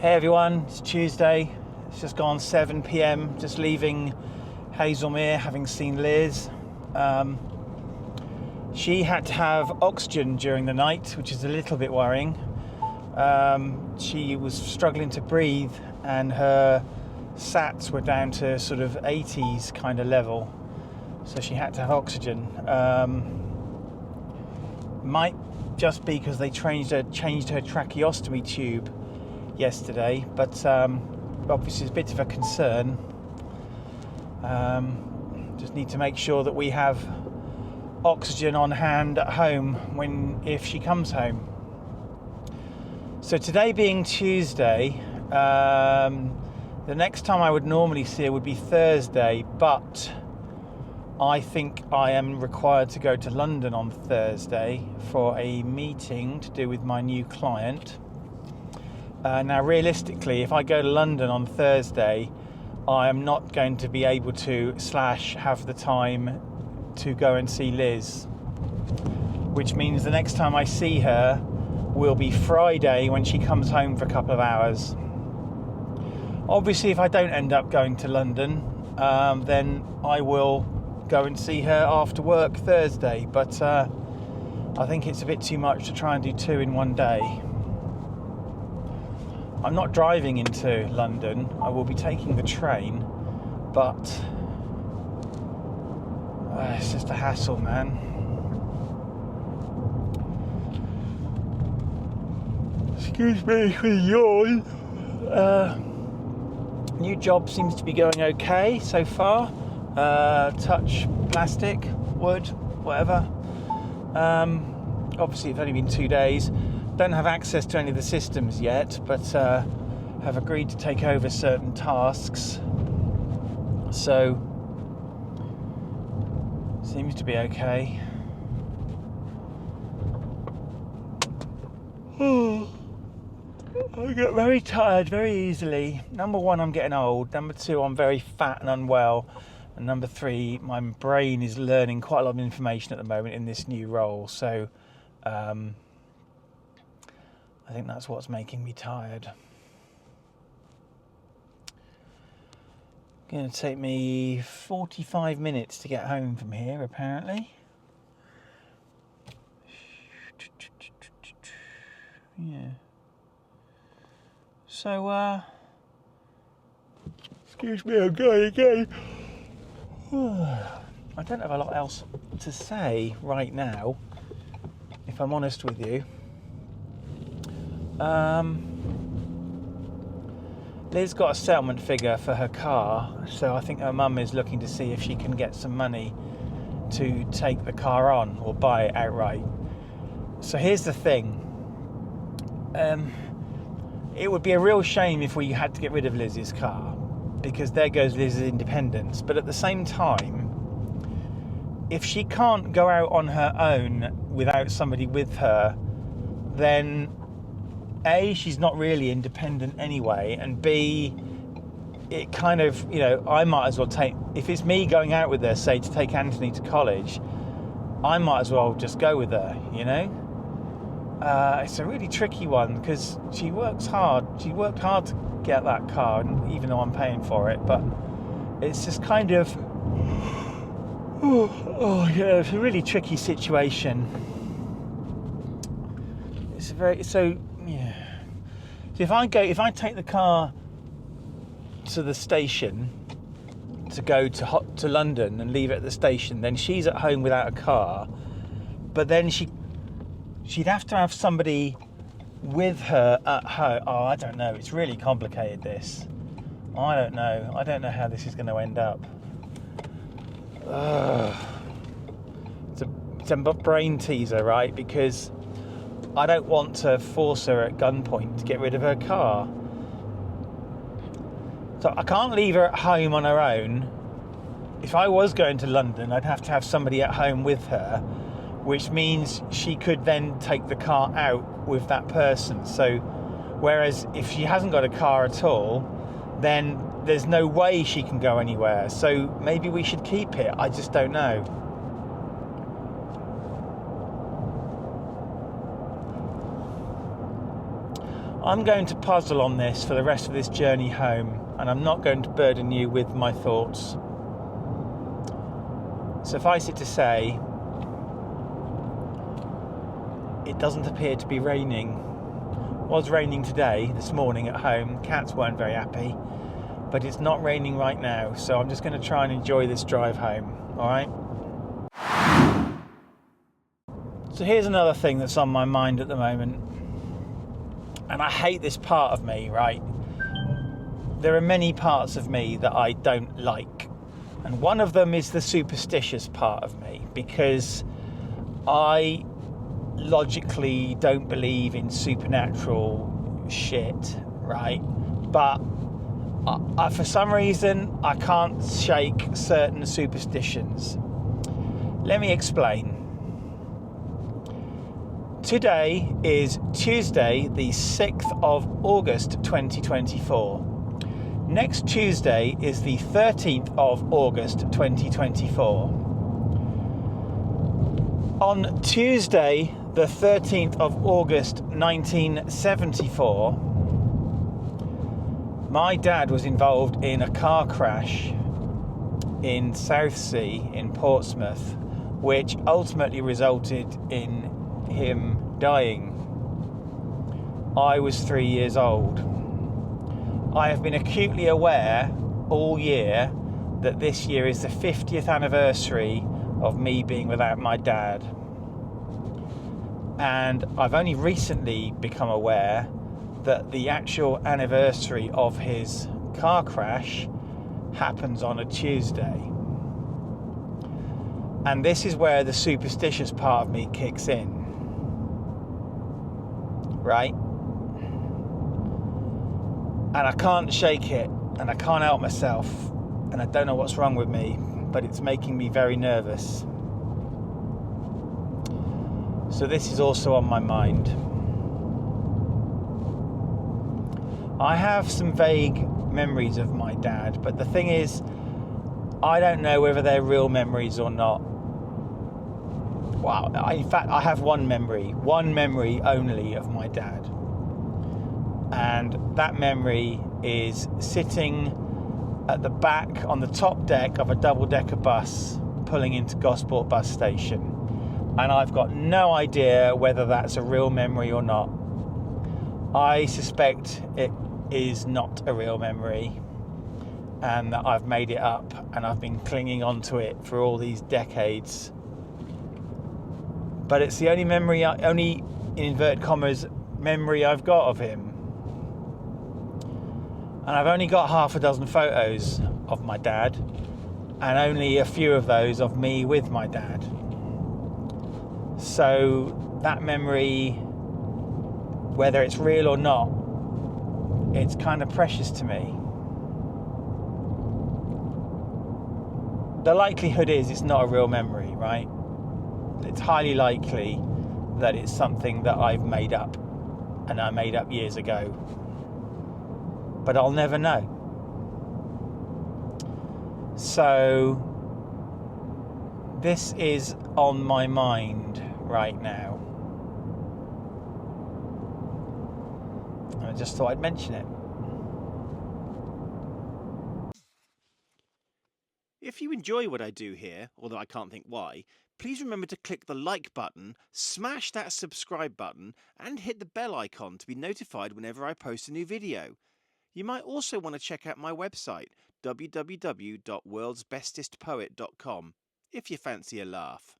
Hey everyone, it's Tuesday. It's just gone 7 p.m. Just leaving Hazelmere, having seen Liz. She had to have oxygen during the night, which is a little bit worrying. She was struggling to breathe and her SATs were down to sort of 80s kind of level. So she had to have oxygen. Might just be because they changed her tracheostomy tube yesterday, but obviously it's a bit of a concern. Just need to make sure that we have oxygen on hand at home if she comes home. So today being Tuesday, the next time I would normally see her would be Thursday, but I think I am required to go to London on Thursday for a meeting to do with my new client. Now, realistically, if I go to London on Thursday, I am not going to be able to have the time to go and see Liz, which means the next time I see her will be Friday when she comes home for a couple of hours. Obviously, if I don't end up going to London, then I will go and see her after work Thursday, but I think it's a bit too much to try and do two in one day. I'm not driving into London, I will be taking the train, but it's just a hassle, man. Excuse me for the yawn. New job seems to be going okay so far. Touch plastic, wood, whatever. Obviously it's only been 2 days. Don't have access to any of the systems yet, but have agreed to take over certain tasks. So seems to be okay. I get very tired very easily. Number one, I'm getting old. Number two, I'm very fat and unwell. And number three, my brain is learning quite a lot of information at the moment in this new role. So I think that's what's making me tired. Going to take me 45 minutes to get home from here, apparently. Yeah. So, excuse me, I'm going again. I don't have a lot else to say right now, if I'm honest with you. Liz got a settlement figure for her car, so I think her mum is looking to see if she can get some money to take the car on or buy it outright. So here's the thing. It would be a real shame if we had to get rid of Liz's car, because there goes Liz's independence. But at the same time, if she can't go out on her own without somebody with her, then A, she's not really independent anyway, and B, it kind of, I might as well if it's me going out with her, say, to take Anthony to college, I might as well just go with her, It's a really tricky one, because she works hard. She worked hard to get that car, even though I'm paying for it, but it's just kind of, it's a really tricky situation. Yeah. So if I take the car to the station to go to London and leave it at the station, then she's at home without a car, but then she'd have to have somebody with her at home. Oh, I don't know. It's really complicated, this. I don't know how this is going to end up. It's a brain teaser, right? Because I don't want to force her at gunpoint to get rid of her car. So I can't leave her at home on her own. If I was going to London, I'd have to have somebody at home with her, which means she could then take the car out with that person. So, whereas if she hasn't got a car at all, then there's no way she can go anywhere. So maybe we should keep it. I just don't know. I'm going to puzzle on this for the rest of this journey home, and I'm not going to burden you with my thoughts. Suffice it to say, it doesn't appear to be raining. It was raining today, this morning at home. Cats weren't very happy, but it's not raining right now, so I'm just going to try and enjoy this drive home, alright? So here's another thing that's on my mind at the moment, and I hate this part of me, right? There are many parts of me that I don't like, and one of them is the superstitious part of me, because I logically don't believe in supernatural shit, right? But for some reason I can't shake certain superstitions. Let me explain. Today is Tuesday, the 6th of August 2024. Next Tuesday is the 13th of August 2024. On Tuesday, the 13th of August 1974, my dad was involved in a car crash in Southsea in Portsmouth, which ultimately resulted in him dying. I was 3 years old. I have been acutely aware all year that this year is the 50th anniversary of me being without my dad. And I've only recently become aware that the actual anniversary of his car crash happens on a Tuesday. And this is where the superstitious part of me kicks in. Right? And I can't shake it, and I can't help myself, and I don't know what's wrong with me, but it's making me very nervous. So this is also on my mind. I have some vague memories of my dad, but the thing is, I don't know whether they're real memories or not. Well, in fact, I have one memory only of my dad. And that memory is sitting at the back on the top deck of a double-decker bus pulling into Gosport bus station. And I've got no idea whether that's a real memory or not. I suspect it is not a real memory, and that I've made it up, and I've been clinging onto it for all these decades. But it's the only memory, only in inverted commas, memory I've got of him. And I've only got half a dozen photos of my dad, and only a few of those of me with my dad. So that memory, whether it's real or not, it's kind of precious to me. The likelihood is it's not a real memory, right? It's highly likely that it's something that I've made up, and I made up years ago. But I'll never know. So this is on my mind right now. And I just thought I'd mention it. If you enjoy what I do here, although I can't think why, please remember to click the like button, smash that subscribe button, and hit the bell icon to be notified whenever I post a new video. You might also want to check out my website, www.worldsbestestpoet.com, if you fancy a laugh.